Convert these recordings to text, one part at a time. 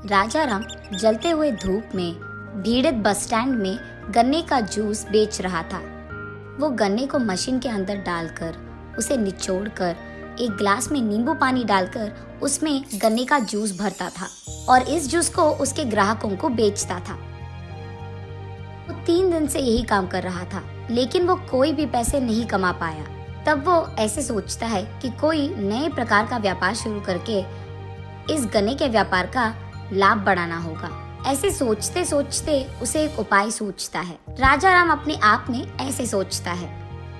राजा राम जलते हुए धूप में भीड़ित बस स्टैंड में गन्ने का जूस बेच रहा था। वो गन्ने को मशीन के अंदर डालकर उसे निचोड़कर एक ग्लास में नींबू पानी डालकर उसमें गन्ने का जूस भरता था और इस जूस को उसके ग्राहकों को बेचता था। वो 3 दिन से यही काम कर रहा था, लेकिन वो कोई भी पैसे नहीं कमा पाया। तब वो ऐसे सोचता है कि कोई नए प्रकार का व्यापार शुरू करके इस गन्ने के व्यापार का लाभ बढ़ाना होगा। ऐसे सोचते सोचते उसे एक उपाय सूझता है। राजा राम अपने आप में ऐसे सोचता है,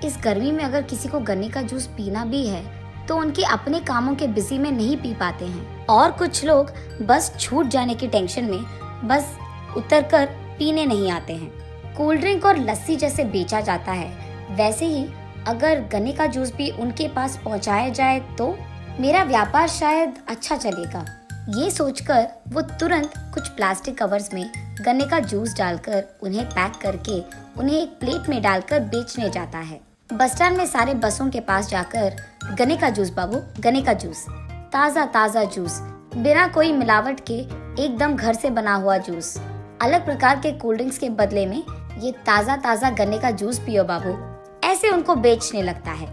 इस गर्मी में अगर किसी को गन्ने का जूस पीना भी है तो उनके अपने कामों के बिजी में नहीं पी पाते हैं, और कुछ लोग बस छूट जाने की टेंशन में बस उतरकर पीने नहीं आते हैं। कोल्ड ड्रिंक और लस्सी जैसे बेचा जाता है, वैसे ही अगर गन्ने का जूस भी उनके पास पहुंचाया जाए तो मेरा व्यापार शायद अच्छा चलेगा। ये सोचकर वो तुरंत कुछ प्लास्टिक कवर्स में गन्ने का जूस डालकर उन्हें पैक करके उन्हें एक प्लेट में डालकर बेचने जाता है। बस स्टैंड में सारे बसों के पास जाकर, गन्ने का जूस बाबू, गन्ने का जूस, ताज़ा ताज़ा जूस, बिना कोई मिलावट के एकदम घर से बना हुआ जूस, अलग प्रकार के कोल्ड ड्रिंक्स के बदले में ये ताज़ा ताज़ा गन्ने का जूस पियो बाबू, ऐसे उनको बेचने लगता है।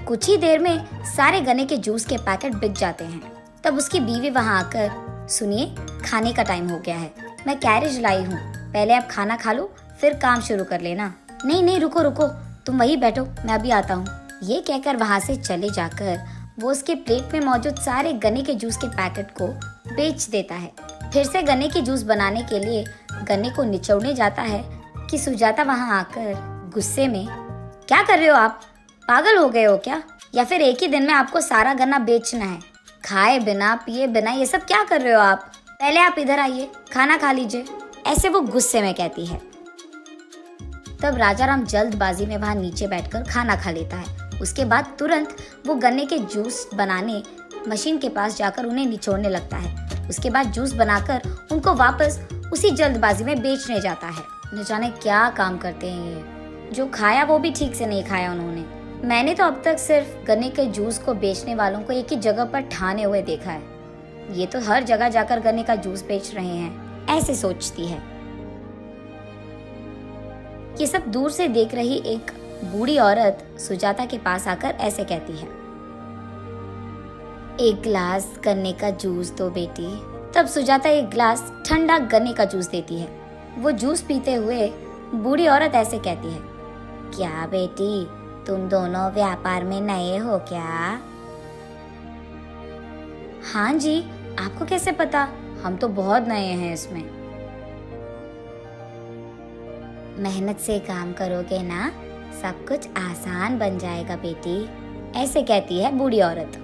कुछ ही देर में सारे गन्ने के जूस के पैकेट बिक जाते हैं। तब उसकी बीवी वहाँ आकर, सुनिए, खाने का टाइम हो गया है, मैं कैरेज लाई हूँ, पहले आप खाना खा लो फिर काम शुरू कर लेना। नहीं नहीं, रुको रुको, तुम वहीं बैठो, मैं अभी आता हूँ। ये कहकर वहाँ से चले जाकर वो उसके प्लेट में मौजूद सारे गन्ने के जूस के पैकेट को बेच देता है। फिर से गन्ने की जूस बनाने के लिए गन्ने को निचोड़ने जाता है कि सुजाता वहाँ आकर गुस्से में, क्या कर रहे हो आप, पागल हो गए हो क्या, या फिर एक ही दिन में आपको सारा गन्ना बेचना है? खाए बिना पिए बिना ये सब क्या कर रहे हो आप, पहले आप इधर आइए, खाना खा लीजिए, ऐसे वो गुस्से में कहती है। तब राजा राम जल्दबाजी में वहाँ नीचे बैठकर खाना खा लेता है। उसके बाद तुरंत वो गन्ने के जूस बनाने मशीन के पास जाकर उन्हें निचोड़ने लगता है। उसके बाद जूस बनाकर उनको वापस उसी जल्दबाजी में बेचने जाता है। न जाने क्या काम करते हैं ये, जो खाया वो भी ठीक से नहीं खाया उन्होंने। मैंने तो अब तक सिर्फ गन्ने के जूस को बेचने वालों को एक ही जगह पर ठाने हुए देखा है, ये तो हर जगह जाकर गन्ने का जूस बेच रहे हैं, ऐसे सोचती है। ये सब दूर से देख रही एक बूढ़ी औरत सुजाता के पास आकर ऐसे कहती है, एक ग्लास गन्ने का जूस दो बेटी। तब सुजाता एक ग्लास ठंडा गन्ने का जूस देती है। वो जूस पीते हुए बूढ़ी औरत ऐसे कहती है, क्या बेटी, तुम दोनों व्यापार में नए हो क्या? हाँ जी, आपको कैसे पता, हम तो बहुत नए हैं इसमें। मेहनत से काम करोगे ना, सब कुछ आसान बन जाएगा बेटी, ऐसे कहती है बूढ़ी औरत।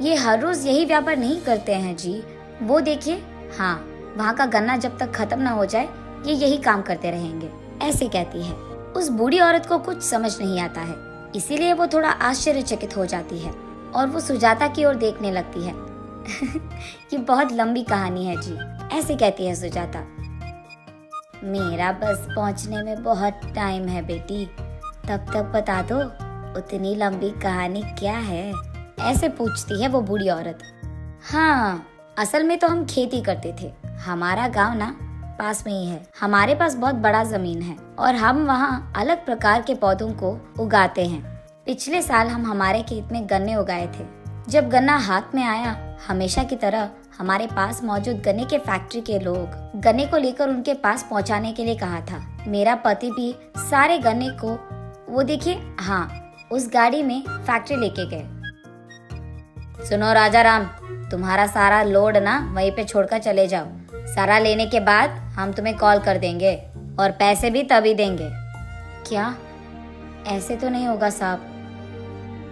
ये हर रोज यही व्यापार नहीं करते हैं जी, वो देखिए, हाँ, वहाँ का गन्ना जब तक खत्म ना हो जाए ये यही काम करते रहेंगे, ऐसे कहती है। उस बूढ़ी औरत को कुछ समझ नहीं आता है, इसीलिए वो थोड़ा आश्चर्यचकित हो जाती है और वो सुजाता की ओर देखने लगती है। ये बहुत लंबी कहानी है जी, ऐसे कहती है सुजाता। मेरा बस पहुंचने में बहुत टाइम है बेटी, तब तक बता दो उतनी लंबी कहानी क्या है, ऐसे पूछती है वो बूढ़ी औरत। हाँ, असल में तो हम खेती करते थे, हमारा गांव ना पास में ही है, हमारे पास बहुत बड़ा जमीन है और हम वहाँ अलग प्रकार के पौधों को उगाते हैं। पिछले साल हम हमारे खेत में गन्ने उगाए थे। जब गन्ना हाथ में आया, हमेशा की तरह हमारे पास मौजूद गन्ने के फैक्ट्री के लोग गन्ने को लेकर उनके पास पहुंचाने के लिए कहा था। मेरा पति भी सारे गन्ने को, वो देखिए, हाँ, उस गाड़ी में फैक्ट्री लेके गए। सुनो राजा राम, तुम्हारा सारा लोड ना वहीं पे छोड़कर चले जाओ, सारा लेने के बाद हम तुम्हें कॉल कर देंगे और पैसे भी तभी देंगे। क्या? ऐसे तो नहीं होगा साहब,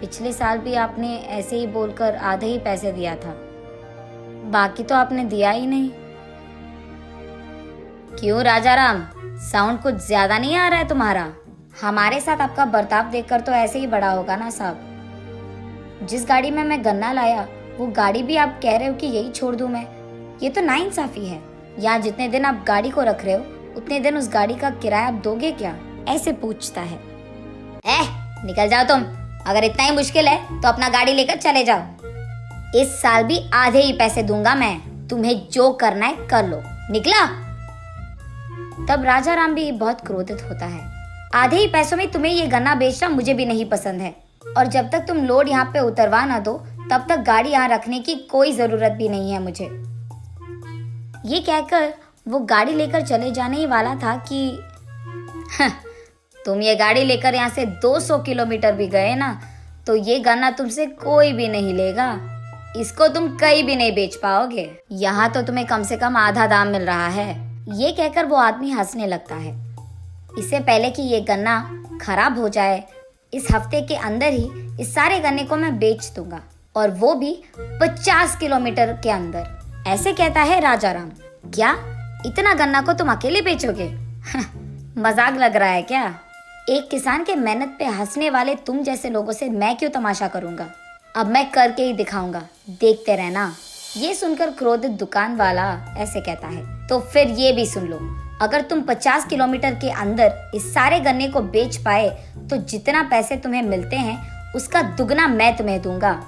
पिछले साल भी आपने ऐसे ही बोलकर आधे ही पैसे दिया था, बाकी तो आपने दिया ही नहीं। क्यों राजा राम, साउंड कुछ ज्यादा नहीं आ रहा है तुम्हारा? हमारे साथ आपका बर्ताव देखकर तो ऐसे ही बड़ा होगा ना साहब। जिस गाड़ी में मैं गन्ना लाया वो गाड़ी भी आप कह रहे हो कि यही छोड़ दूं मैं, ये तो नाइंसाफी है। यहाँ जितने दिन आप गाड़ी को रख रहे हो उतने दिन उस गाड़ी का किराया आप दोगे क्या, ऐसे पूछता है। निकल जाओ तुम, अगर इतना ही मुश्किल है तो अपना गाड़ी लेकर चले जाओ। इस साल भी आधे ही पैसे दूंगा मैं, तुम्हें जो करना है कर लो, निकला। तब राजा राम भी बहुत क्रोधित होता है। आधे ही पैसों में तुम्हें ये गन्ना बेचना मुझे भी नहीं पसंद है, और जब तक तुम लोड यहाँ पे उतरवा ना दो तब तक गाड़ी यहाँ रखने की कोई जरूरत भी नहीं है मुझे। ये कहकर वो गाड़ी लेकर चले जाने ही वाला था कि तुम ये गाड़ी लेकर यहाँ से 200 किलोमीटर भी गए ना तो ये गन्ना तुमसे कोई भी नहीं लेगा। इसको तुम कहीं भी नहीं बेच पाओगे। यहाँ तो तुम्हें कम से कम आधा दाम मिल रहा है। ये कहकर वो आदमी हंसने लगता है। इससे पहले कि ये गन्ना खराब हो जाए, इस हफ्ते के अंदर ही इस सारे गन्ने को मैं बेच दूंगा, और वो भी 50 किलोमीटर के अंदर। ऐसे कहता है राजा राम। क्या इतना गन्ना को तुम अकेले बेचोगे? मजाक लग रहा है क्या? एक किसान के मेहनत पे हंसने वाले तुम जैसे लोगों से मैं क्यों तमाशा करूंगा? अब मैं करके ही दिखाऊंगा, देखते रहना। ये सुनकर क्रोधित दुकान वाला ऐसे कहता है, तो फिर ये भी सुन लो, अगर तुम 50 किलोमीटर के अंदर इस सारे गन्ने को बेच पाए तो जितना पैसे तुम्हें मिलते हैं उसका दुगना मैं तुम्हें दूंगा।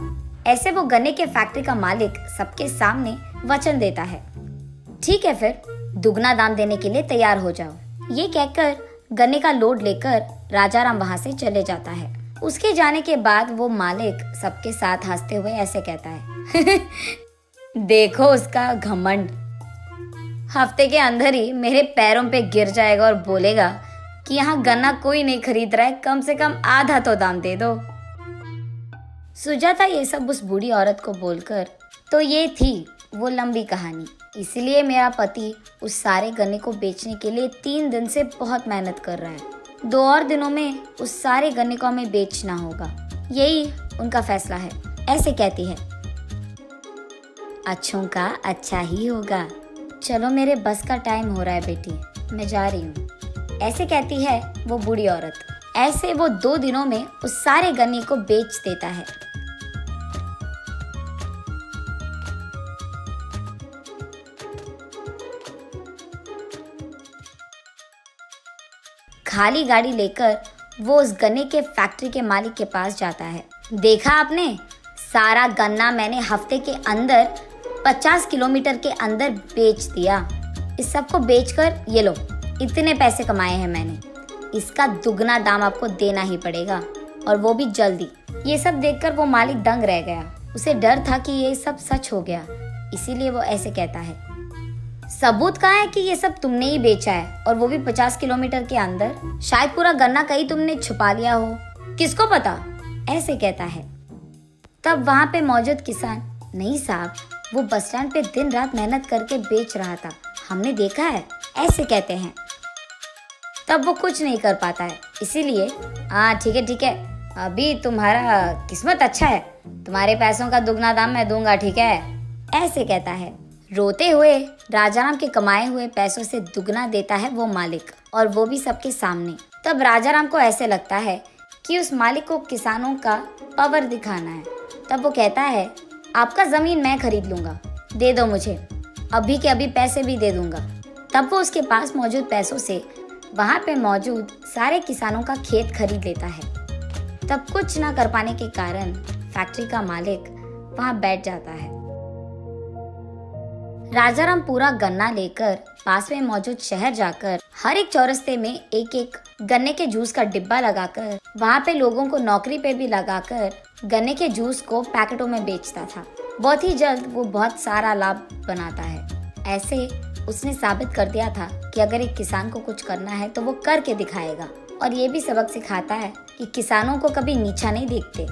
ऐसे वो गन्ने के फैक्ट्री का मालिक सबके सामने वचन देता है। ठीक है, फिर दुगना दाम देने के लिए तैयार हो जाओ। ये कहकर गन्ने का लोड लेकर राजा राम वहां से चले जाता है। उसके जाने के बाद वो मालिक सबके साथ हंसते हुए ऐसे कहता है देखो उसका घमंड, हफ्ते के अंदर ही मेरे पैरों पे गिर जाएगा और बोलेगा कि यहाँ गन्ना कोई नहीं खरीद रहा है, कम से कम आधा तो दाम दे दो। सुजाता ये सब उस बूढ़ी औरत को बोलकर, तो ये थी वो लंबी कहानी। इसलिए मेरा पति उस सारे गन्ने को बेचने के लिए 3 दिन से बहुत मेहनत कर रहा है। 2 और दिनों में उस सारे गन्ने को हमें बेचना होगा, यही उनका फैसला है। ऐसे कहती है, अच्छों का अच्छा ही होगा। चलो मेरे बस का टाइम हो रहा है बेटी, मैं जा रही हूँ। ऐसे कहती है वो बूढ़ी औरत। ऐसे वो 2 दिनों में उस सारे गन्ने को बेच देता है। खाली गाड़ी लेकर वो उस गन्ने के फैक्ट्री के मालिक के पास जाता है। देखा आपने, सारा गन्ना मैंने हफ्ते के अंदर 50 किलोमीटर के अंदर बेच दिया। इस सब को बेचकर ये लो, इतने पैसे कमाए हैं मैंने। इसका दुगना दाम आपको देना ही पड़ेगा, और वो भी जल्दी। ये सब देखकर वो मालिक दंग रह गया। उसे डर था कि ये सब सच हो गया, इसीलिए वो ऐसे कहता है, सबूत कहाँ है कि ये सब तुमने ही बेचा है, और वो भी 50 किलोमीटर के अंदर? शायद पूरा गन्ना कहीं तुमने छुपा लिया हो, किसको पता? ऐसे कहता है। तब वहाँ पे मौजूद किसान, नहीं साहब, वो बस स्टैंड पे दिन रात मेहनत करके बेच रहा था, हमने देखा है। ऐसे कहते हैं। तब वो कुछ नहीं कर पाता है, इसीलिए हाँ ठीक है, अभी तुम्हारा किस्मत अच्छा है, तुम्हारे पैसों का दुगना दाम मैं दूंगा, ठीक है? ऐसे कहता है। रोते हुए राजाराम के कमाए हुए पैसों से दुगना देता है वो मालिक, और वो भी सबके सामने। तब राजाराम को ऐसे लगता है कि उस मालिक को किसानों का पावर दिखाना है। तब वो कहता है, आपका जमीन मैं खरीद लूंगा, दे दो मुझे, अभी के अभी पैसे भी दे दूंगा। तब वो उसके पास मौजूद पैसों से वहाँ पे मौजूद सारे किसानों का खेत खरीद लेता है। तब कुछ ना कर पाने के कारण फैक्ट्री का मालिक वहाँ बैठ जाता है। राजाराम पूरा गन्ना लेकर पास में मौजूद शहर जाकर हर एक चौरस्ते में एक गन्ने के जूस का डिब्बा लगाकर वहाँ पे लोगों को नौकरी पे भी लगाकर गन्ने के जूस को पैकेटों में बेचता था। बहुत ही जल्द वो बहुत सारा लाभ बनाता है। ऐसे उसने साबित कर दिया था कि अगर एक किसान को कुछ करना है तो वो करके दिखाएगा, और ये भी सबक सिखाता है कि किसानों को कभी नीचा नहीं देखते।